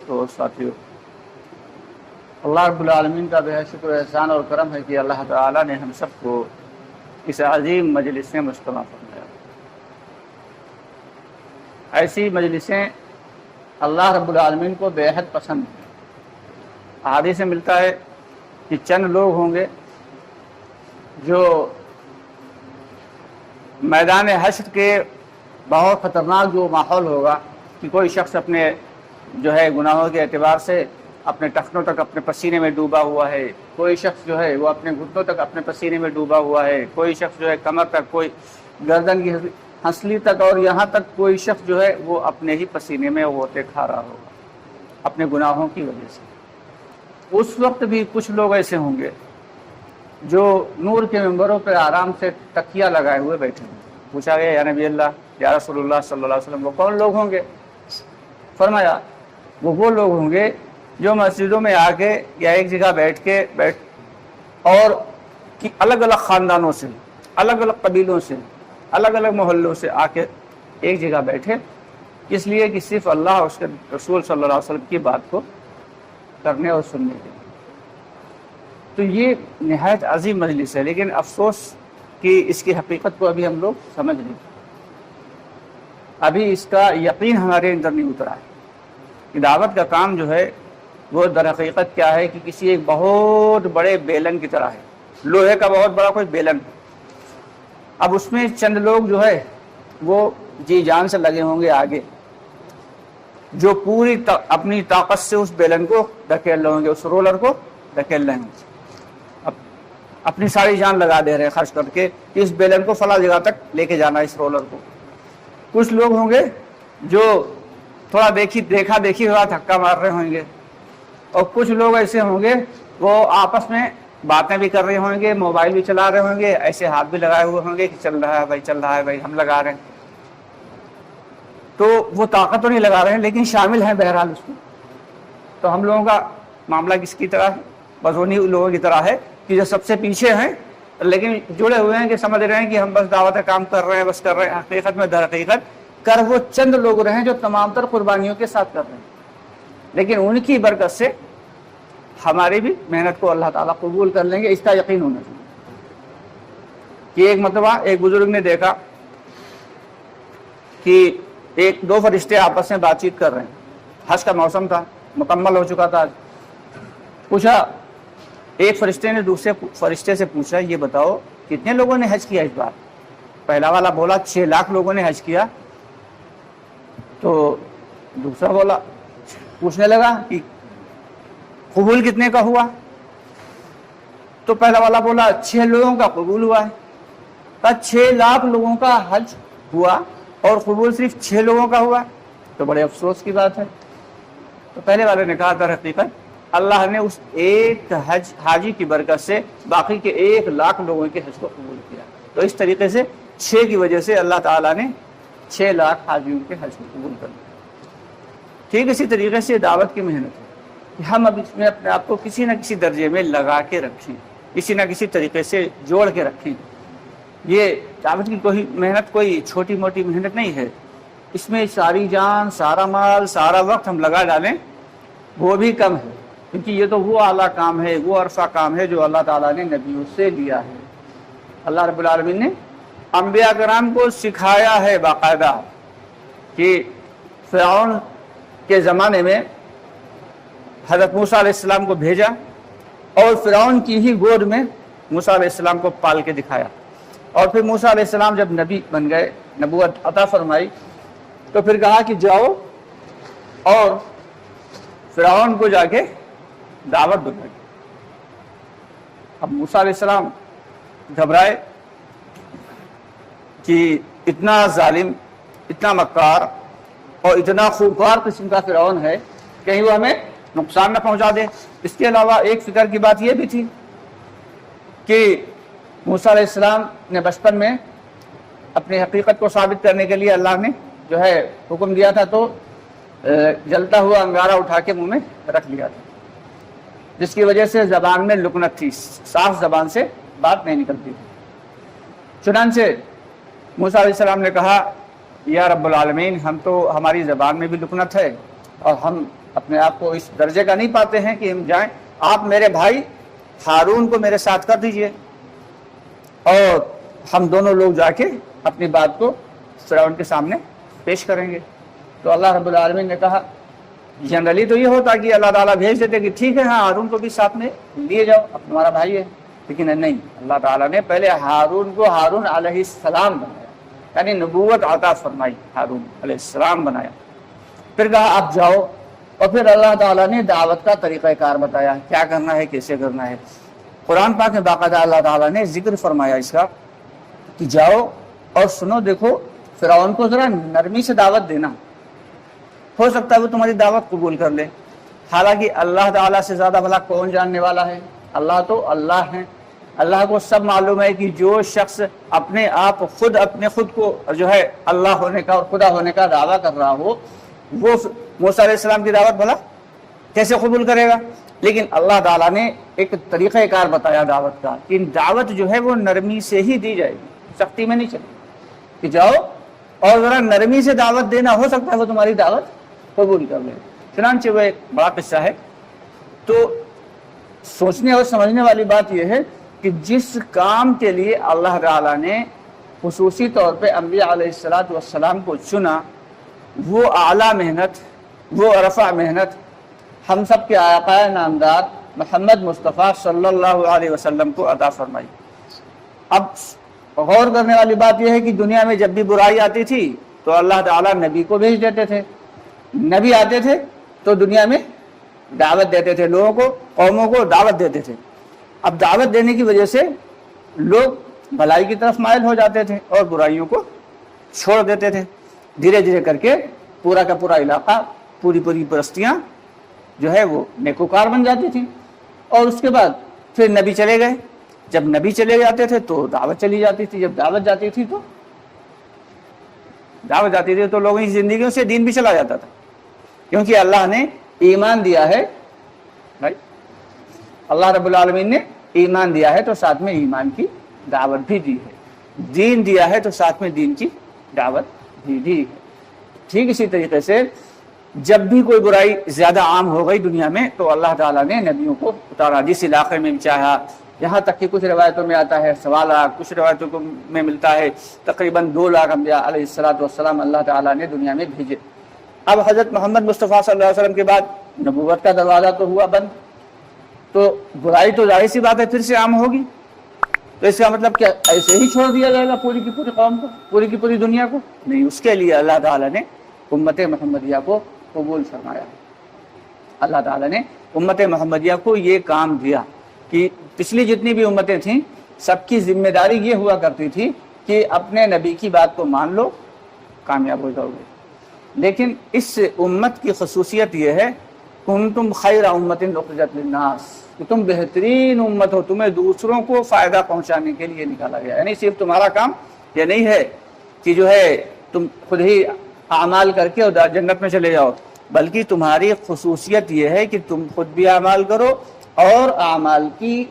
تو ساتھیو، اللہ رب العالمین کا بے شکر احسان اور کرم ہے کہ اللہ تعالیٰ نے ہم سب کو اس عظیم مجلس میں مجتمع فرمایا۔ ایسی مجلسیں اللہ رب العالمین کو بے حد پسند ہیں۔ احادیث سے ملتا ہے کہ چند لوگ ہوں گے جو میدان حشر کے بہت خطرناک جو ماحول ہوگا کہ کوئی شخص اپنے جو ہے گناہوں کے اعتبار سے اپنے ٹخنوں تک اپنے پسینے میں ڈوبا ہوا ہے، کوئی شخص جو ہے وہ اپنے گھٹنوں تک اپنے پسینے میں ڈوبا ہوا ہے، کوئی شخص جو ہے کمر تک، کوئی گردن کی ہنسلی تک، اور یہاں تک کوئی شخص جو ہے وہ اپنے ہی پسینے میں ہوتے کھا رہا ہوگا اپنے گناہوں کی وجہ سے۔ اس وقت بھی کچھ لوگ ایسے ہوں گے جو نور کے ممبروں پہ آرام سے تکیہ لگائے ہوئے بیٹھے ہیں۔ پوچھا گیا یا نبی اللہ، یا رسول اللہ صلی اللہ علیہ وسلم، وہ کون لوگ ہوں گے؟ فرمایا وہ لوگ ہوں گے جو مسجدوں میں آ کے یا ایک جگہ بیٹھ اور الگ الگ خاندانوں سے، الگ الگ قبیلوں سے، الگ الگ محلوں سے آ کے ایک جگہ بیٹھے، اس لیے کہ صرف اللہ اور اس کے رسول صلی اللہ علیہ وسلم کی بات کو کرنے اور سننے کے۔ تو یہ نہایت عظیم مجلس ہے، لیکن افسوس کہ اس کی حقیقت کو ابھی ہم لوگ سمجھ نہیں، ابھی اس کا یقین ہمارے اندر نہیں اترا ہے کہ دعوت کا کام جو ہے وہ در حقیقت کیا ہے کہ کسی ایک بہت بڑے بیلن کی طرح ہے، لوہے کا بہت بڑا کوئی بیلن ہے۔ اب اس میں چند لوگ جو ہے وہ جی جان سے لگے ہوں گے آگے، جو پوری اپنی طاقت سے اس بیلن کو دھکیل رہے ہوں گے، اس رولر کو دھکیل رہے ہوں گے، اپنی ساری جان لگا دے رہے ہیں خرچ کر کے کہ اس بیلن کو فلاں جگہ تک لے کے جانا ہے، اس رولر کو۔ کچھ لوگ ہوں گے جو تھوڑا دیکھا دیکھی ہوا دھکا مار رہے ہوں گے، اور کچھ لوگ ایسے ہوں گے وہ آپس میں باتیں بھی کر رہے ہوں گے، موبائل بھی چلا رہے ہوں گے، ایسے ہاتھ بھی لگائے ہوئے ہوں گے کہ چل رہا ہے بھائی، چل رہا ہے بھائی، ہم لگا رہے ہیں۔ تو وہ طاقت تو نہیں لگا رہے ہیں لیکن شامل ہیں بہرحال اس میں۔ تو ہم لوگوں کا معاملہ کس کی طرح ہے؟ بس انہیں لوگوں کی طرح ہے کہ جو سب سے پیچھے ہیں لیکن جڑے ہوئے ہیں، کہ سمجھ رہے ہیں کہ ہم بس دعوت کام کر رہے ہیں، بس کر رہے ہیں۔ حقیقت میں در حقیقت کر وہ چند لوگ رہے ہیں جو تمام تر قربانیوں کے ساتھ کر رہے ہیں، لیکن ان کی برکت سے ہماری بھی محنت کو اللہ تعالیٰ قبول کر لیں گے، اس کا یقین ہونا چاہیے۔ کہ ایک مرتبہ ایک بزرگ نے دیکھا کہ دو فرشتے آپس میں بات چیت کر رہے ہیں، حج کا موسم تھا، مکمل ہو چکا تھا۔ پوچھا، ایک فرشتے نے دوسرے فرشتے سے پوچھا، یہ بتاؤ کتنے لوگوں نے حج کیا اس بار؟ پہلا والا بولا 6 لاکھ لوگوں نے حج کیا۔ تو دوسرا بولا، پوچھنے لگا کہ قبول کتنے کا ہوا؟ تو پہلا والا بولا 6 لوگوں کا قبول ہوا ہے۔ 6 لاکھ لوگوں کا حج ہوا اور قبول صرف 6 لوگوں کا ہوا، تو بڑے افسوس کی بات ہے۔ تو پہلے والے نے کہا در حقیقت اللہ نے اس ایک حاجی کی برکت سے باقی کے 1 لاکھ لوگوں کے حج کو قبول کیا۔ تو اس طریقے سے 6 کی وجہ سے اللہ تعالیٰ نے 6 لاکھ حاجیوں کے حج کو قبول کر لیا۔ ٹھیک اسی طریقے سے دعوت کی محنت ہے کہ ہم اب اس میں اپنے آپ کو کسی نہ کسی درجے میں لگا کے رکھیں، کسی نہ کسی طریقے سے جوڑ کے رکھیں۔ یہ دعوت کی کوئی محنت کوئی چھوٹی موٹی محنت نہیں ہے، اس میں ساری جان، سارا مال، سارا وقت ہم لگا ڈالیں وہ بھی کم ہے، کیونکہ یہ تو وہ اعلیٰ کام ہے، وہ عرصہ کام ہے جو اللہ تعالیٰ نے نبیوں سے لیا ہے۔ اللہ رب العالمین نے انبیاء کرام کو سکھایا ہے باقاعدہ کہ فرعون کے زمانے میں حضرت موسیٰ علیہ السلام کو بھیجا اور فرعون کی ہی گود میں موسیٰ علیہ السلام کو پال کے دکھایا، اور پھر موسیٰ علیہ السلام جب نبی بن گئے، نبوت عطا فرمائی، تو پھر کہا کہ جاؤ اور فرعون کو جا کے دعوت دو۔ اب موسیٰ علیہ السلام گھبرائے کہ اتنا ظالم، اتنا مکار اور اتنا خوفار قسم کا فرعون ہے، کہیں وہ ہمیں نقصان نہ پہنچا دے۔ اس کے علاوہ ایک فکر کی بات یہ بھی تھی کہ موسیٰ علیہ السلام نے بچپن میں اپنی حقیقت کو ثابت کرنے کے لیے اللہ نے جو ہے حکم دیا تھا، تو جلتا ہوا انگارہ اٹھا کے منہ میں رکھ لیا تھا، جس کی وجہ سے زبان میں لکنت تھی، صاف زبان سے بات نہیں نکلتی تھی۔ چنانچہ موسیٰ علیہ السلام نے کہا، یا رب العالمین، ہم تو ہماری زبان میں بھی لکنت ہے اور ہم اپنے آپ کو اس درجے کا نہیں پاتے ہیں کہ ہم جائیں، آپ میرے بھائی ہارون کو میرے ساتھ کر دیجئے اور ہم دونوں لوگ جا کے اپنی بات کو فرعون کے سامنے پیش کریں گے۔ تو اللہ رب العالمین نے کہا، جنرلی تو یہ ہوتا کہ اللہ تعالیٰ بھیج دیتے کہ ٹھیک ہے، ہاں ہارون کو بھی ساتھ میں لیے جاؤ، اب تمہارا بھائی ہے، لیکن نہیں، اللہ تعالیٰ نے پہلے ہارون کو ہارون علیہ السلام بنایا، یعنی نبوت عطا فرمائی، ہارون علیہ السلام بنایا، پھر کہا آپ جاؤ، اور پھر اللہ تعالیٰ نے دعوت کا طریقہ کار بتایا، کیا کرنا ہے، کیسے کرنا ہے۔ قرآن پاک میں باقاعدہ اللہ تعالیٰ نے ذکر فرمایا اس کا کہ جاؤ اور سنو، دیکھو فرعون کو ذرا نرمی سے دعوت دینا، ہو سکتا ہے وہ تمہاری دعوت قبول کر لے، حالانکہ اللہ تعالیٰ سے زیادہ بھلا کون جاننے والا ہے؟ اللہ تو اللہ ہے، اللہ کو سب معلوم ہے کہ جو شخص اپنے آپ خود کو جو ہے اللہ ہونے کا اور خدا ہونے کا دعویٰ کر رہا ہو، وہ موسیٰ علیہ السلام کی دعوت بھلا کیسے قبول کرے گا؟ لیکن اللہ تعالیٰ نے ایک طریقہ کار بتایا دعوت کا، کہ دعوت جو ہے وہ نرمی سے ہی دی جائے گی، سختی میں نہیں چلے گی، کہ جاؤ اور ذرا نرمی سے دعوت دینا، ہو سکتا ہے وہ تمہاری دعوت قبول کر لے۔ چنانچہ وہ ایک بڑا قصہ ہے۔ تو سوچنے اور سمجھنے والی بات یہ ہے کہ جس کام کے لیے اللہ تعالیٰ نے خصوصی طور پہ انبیاء علیہ السلام کو چنا، وہ اعلیٰ محنت، وہ رفع محنت ہم سب کے آقا نامدار محمد مصطفیٰ صلی اللہ علیہ وسلم کو عطا فرمائی۔ اب غور کرنے والی بات یہ ہے کہ دنیا میں جب بھی برائی آتی تھی تو اللہ تعالیٰ نبی کو بھیج دیتے تھے، نبی آتے تھے تو دنیا میں دعوت دیتے تھے، لوگوں کو، قوموں کو دعوت دیتے تھے۔ اب دعوت دینے کی وجہ سے لوگ بھلائی کی طرف مائل ہو جاتے تھے اور برائیوں کو چھوڑ دیتے تھے، دھیرے دھیرے کر کے پورا کا پورا علاقہ، پوری بستیاں جو ہے وہ نیکوکار بن جاتی تھی۔ اور اس کے بعد پھر نبی چلے گئے، جب نبی چلے جاتے تھے تو دعوت چلی جاتی تھی، جب دعوت جاتی تھی تو لوگوں کی زندگیوں سے دین بھی چلا جاتا تھا، کیونکہ اللہ نے ایمان دیا ہے، اللہ رب العالمین نے ایمان دیا ہے تو ساتھ میں ایمان کی دعوت بھی دی ہے، دین دیا ہے تو ساتھ میں دین کی دعوت بھی دی ہے۔ ٹھیک اسی طریقے سے جب بھی کوئی برائی زیادہ عام ہو گئی دنیا میں تو اللہ تعالیٰ نے نبیوں کو اتارا، جس علاقے میں چاہا، یہاں تک کہ کچھ روایتوں میں آتا ہے 1.25 لاکھ، کچھ روایتوں میں ملتا ہے تقریباً 2 لاکھ انبیاء علیہ السلام اللہ تعالیٰ نے دنیا میں بھیجے۔ اب حضرت محمد مصطفیٰ صلی اللہ علیہ وسلم کے بعد نبوت کا دروازہ تو ہوا بند، تو برائی تو ظاہر سی بات ہے پھر سے عام ہوگی، تو اس کا مطلب کیا ایسے ہی چھوڑ دیا جائے گا پوری کی پوری قوم کو، پوری کی پوری دنیا کو؟ نہیں، اس کے لیے اللہ تعالیٰ نے امت محمدیہ کو قبول فرمایا۔ اللہ تعالیٰ نے امت محمدیہ کو یہ کام دیا کہ پچھلی جتنی بھی امتیں تھیں سب کی ذمہ داری یہ ہوا کرتی تھی کہ اپنے نبی کی بات کو مان لو، کامیاب ہو جاؤ گے۔ لیکن اس امت کی خصوصیت یہ ہے، کنتم خیر امت اخرجت للناس، کہ تم بہترین امت ہو، تمہیں دوسروں کو فائدہ پہنچانے کے لیے نکالا گیا، یعنی صرف تمہارا کام یہ نہیں ہے کہ جو ہے تم خود ہی اعمال کر کے اور جنت میں چلے جاؤ، بلکہ تمہاری خصوصیت یہ ہے کہ تم خود بھی اعمال کرو اور اعمال کی